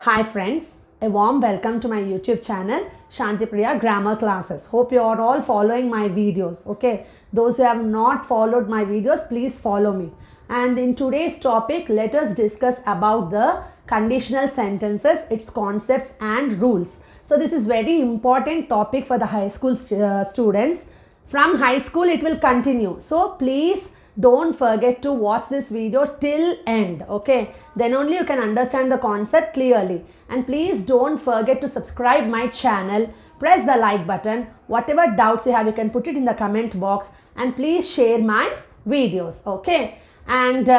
Hi friends, a warm welcome to my YouTube channel Shantipriya Grammar Classes. Hope you are all following my videos. Okay, those who have not followed my videos, please follow me. And in today's topic, let us discuss about the conditional sentences, its concepts and rules. So this is very important topic for the high school students. From high school it will continue. So please don't forget to watch this video till end. Okay, then only you can understand the concept clearly. And please don't forget to subscribe my channel, press the like button. Whatever doubts you have, you can put it in the comment box, and please share my videos. Okay, and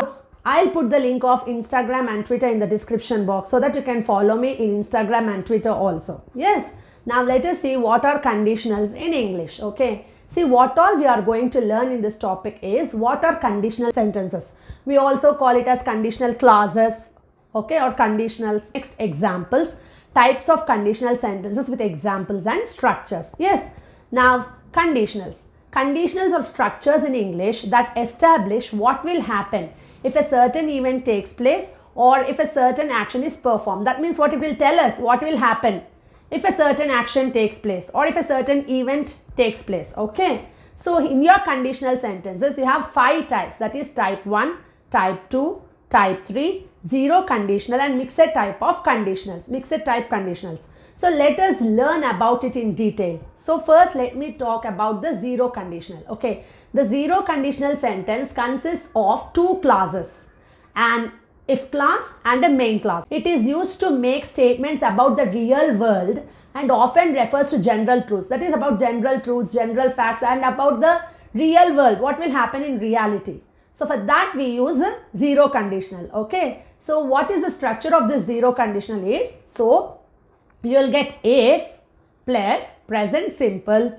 I'll put the link of Instagram and Twitter in the description box so that you can follow me in Instagram and Twitter also. Yes, now let us see what are conditionals in English. Okay, see, what all we are going to learn in this topic is what are conditional sentences. We also call it as conditional clauses, okay, or conditionals. Next, examples, types of conditional sentences with examples and structures. Yes, now conditionals. Conditionals are structures in English that establish what will happen if a certain event takes place or if a certain action is performed. That means what it will tell us, what will happen if a certain action takes place or if a certain event takes place. Okay, so in your conditional sentences you have 5 types, that is type 1, type 2, type 3, zero conditional and mixed type of conditionals, mixed type conditionals. So let us learn about it in detail. So first let me talk about the zero conditional. Okay, the zero conditional sentence consists of 2 clauses, an if clause and a main clause. It is used to make statements about the real world and often refers to general truths. That is about general truths, general facts, and about the real world, what will happen in reality. So for that we use a zero conditional. Okay, so what is the structure of this zero conditional is, so you will get if plus present simple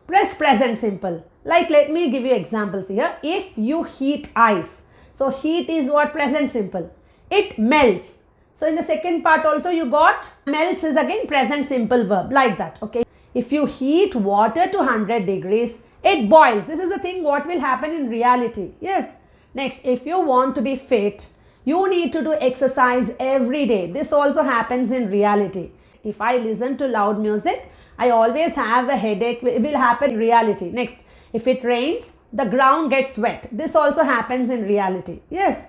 plus present simple. Like, let me give you examples here. If you heat ice, so heat is what? Present simple. It melts. So in the second part also you got melts is again present simple verb, like that. Okay, if you heat water to 100 degrees, it boils. This is the thing what will happen in reality. Yes. Next, if you want to be fit, you need to do exercise every day. This also happens in reality. If I listen to loud music, I always have a headache. It will happen in reality. Next, if it rains, the ground gets wet. This also happens in reality. Yes.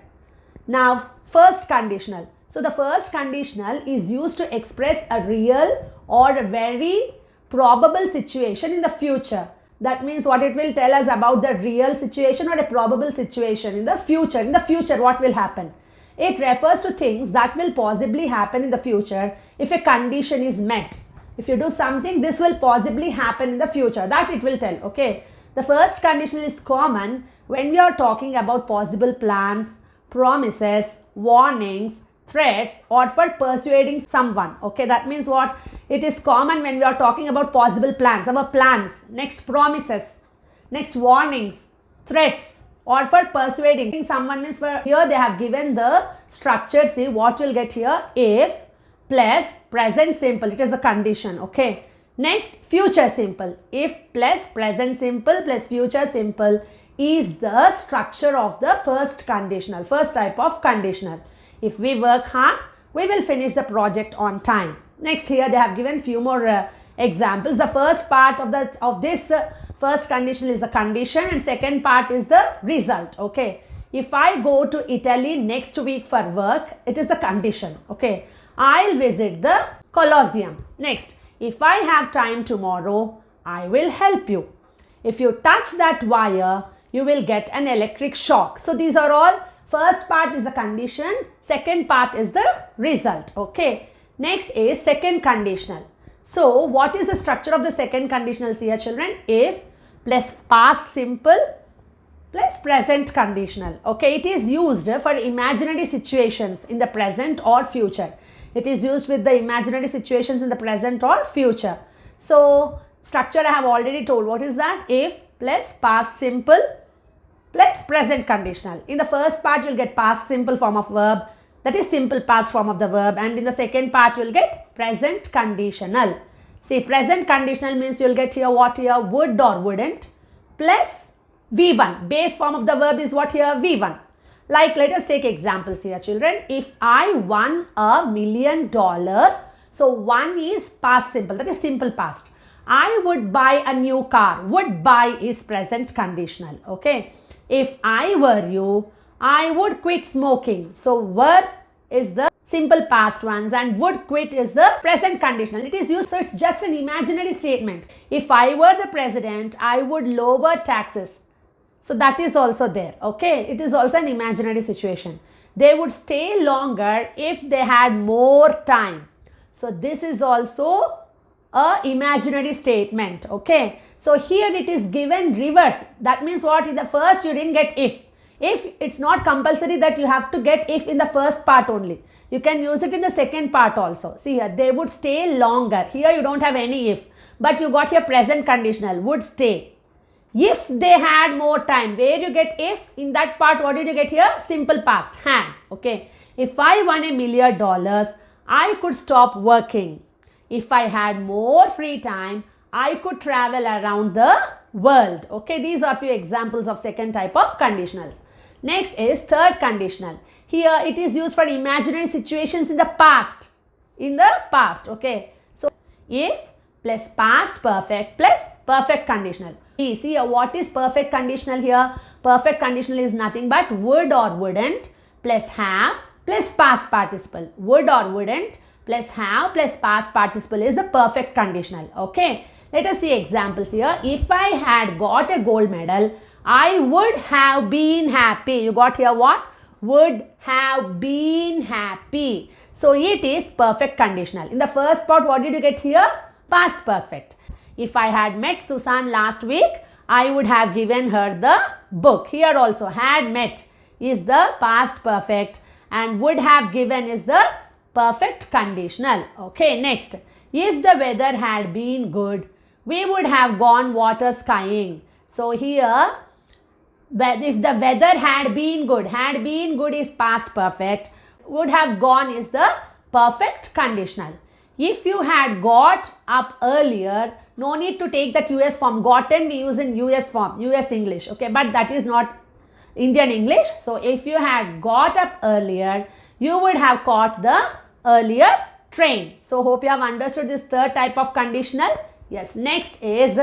Now, first conditional. So the first conditional is used to express a real or a very probable situation in the future. That means what it will tell us about the real situation or a probable situation in the future. In the future, what will happen? It refers to things that will possibly happen in the future if a condition is met. If you do something, this will possibly happen in the future. That it will tell. Okay. The first conditional is common when we are talking about possible plans, promises, warnings, threats, or for persuading someone. Okay, that means what? It is common when we are talking about possible plans, our plans. Next, promises. Next, warnings, threats, or for persuading someone. Means for here they have given the structure. See what you'll get here, if plus present simple, it is the condition. Okay, next, future simple. If plus present simple plus future simple is the structure of the first conditional, first type of conditional. If we work hard, we will finish the project on time. Next, here they have given few more examples. The first part of this first conditional is the condition, and second part is the result. Okay, if I go to Italy next week for work, it is the condition. Okay, I'll visit the Colosseum. Next, if I have time tomorrow, I will help you. If you touch that wire, you will get an electric shock. So these are all, first part is the condition, second part is the result. Okay, next is second conditional. So what is the structure of the second conditional here, children? If plus past simple plus present conditional. Okay, it is used for imaginary situations in the present or future. It is used with the imaginary situations in the present or future. So structure I have already told. What is that? If plus past simple plus present conditional. In the first part you will get past simple form of verb, that is simple past form of the verb, and in the second part you will get present conditional. See, present conditional means you will get here what here, would or wouldn't, plus V1. Base form of the verb is what here, V1. Like, let us take examples here, children. If I won $1 million, so one is past simple, that is simple past. I would buy a new car. Would buy is present conditional. Okay. If I were you, I would quit smoking. So were is the simple past ones and would quit is the present conditional. It is used, so it's just an imaginary statement. If I were the president, I would lower taxes. So that is also there. Okay. It is also an imaginary situation. They would stay longer if they had more time. So this is also a imaginary statement. Okay. So here it is given reverse. That means what? In the first you didn't get if. If, it's not compulsory that you have to get if in the first part only. You can use it in the second part also. See here, they would stay longer. Here you don't have any if, but you got here present conditional, would stay. If they had more time, where you get if, in that part what did you get here? Simple past, had. Okay. If I won $1 million, I could stop working. If I had more free time, I could travel around the world. Okay. These are few examples of second type of conditionals. Next is third conditional. Here it is used for imaginary situations in the past. In the past. Okay. So if plus past perfect plus perfect conditional. See here, what is perfect conditional here? Perfect conditional is nothing but would or wouldn't plus have plus past participle. Would or wouldn't plus have plus past participle is the perfect conditional. Okay. Let us see examples here. If I had got a gold medal, I would have been happy. You got here what? Would have been happy. So it is perfect conditional. In the first part, what did you get here? Past perfect. If I had met Susan last week, I would have given her the book. Here also had met is the past perfect and would have given is the perfect conditional. Okay, next. If the weather had been good, we would have gone water skiing. So here, if the weather had been good is past perfect, would have gone is the perfect conditional. If you had got up earlier, no need to take that US form. Gotten we use in US form, US English. Okay, but that is not Indian English. So if you had got up earlier, you would have caught the earlier train. So hope you have understood this third type of conditional. Yes, next is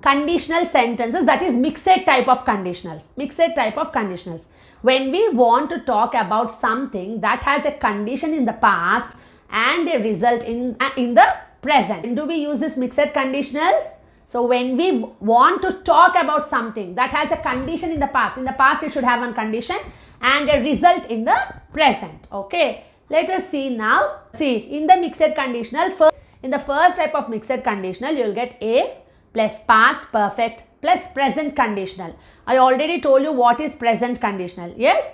conditional sentences, that is mixed type of conditionals. Mixed type of conditionals. When we want to talk about something that has a condition in the past and a result in the present. When do we use this mixed conditionals? So when we want to talk about something that has a condition in the past it should have one condition and a result in the present. Okay. Let us see now. See, in the mixed conditional, in the first type of mixed conditional, you will get if plus past perfect plus present conditional. I already told you what is present conditional. Yes.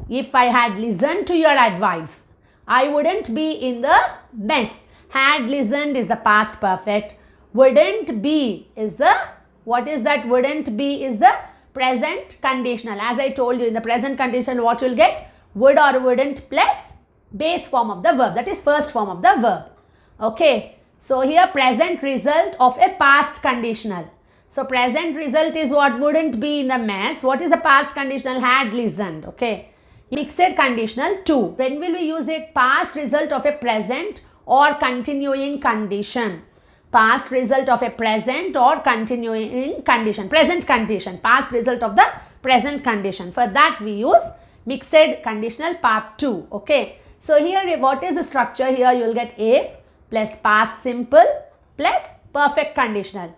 If I had listened to your advice, I wouldn't be in the mess. Had listened is the past perfect. Wouldn't be is the, what is that? Wouldn't be is the present conditional. As I told you, in the present conditional, what you will get? Would or wouldn't plus base form of the verb. That is first form of the verb. Okay. So here present result of a past conditional. So present result is what? Wouldn't be in the mess. What is the past conditional? Had listened. Okay. Mixed conditional 2. When will we use a past result of a present or continuing condition? Past result of a present or continuing condition. Present condition. Past result of the present condition. For that we use mixed conditional part 2. Okay. So here what is the structure? Here you will get if plus past simple plus perfect conditional.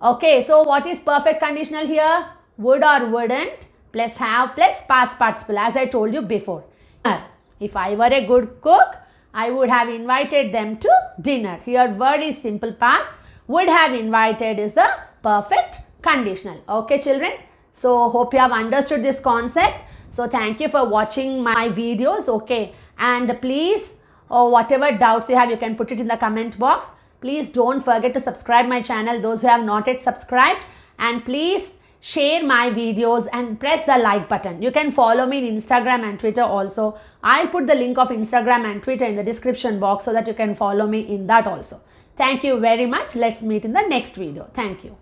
Okay, so what is perfect conditional here? Would or wouldn't plus have plus past participle, as I told you before. If I were a good cook, I would have invited them to dinner. Here word is simple past, would have invited is the perfect conditional. Okay children, so hope you have understood this concept. So thank you for watching my videos. Okay, and please whatever doubts you have, you can put it in the comment box. Please don't forget to subscribe my channel, those who have not yet subscribed, and please share my videos and press the like button. You can follow me in Instagram and Twitter also. I'll put the link of Instagram and Twitter in the description box so that you can follow me in that also. Thank you very much. Let's meet in the next video. Thank you.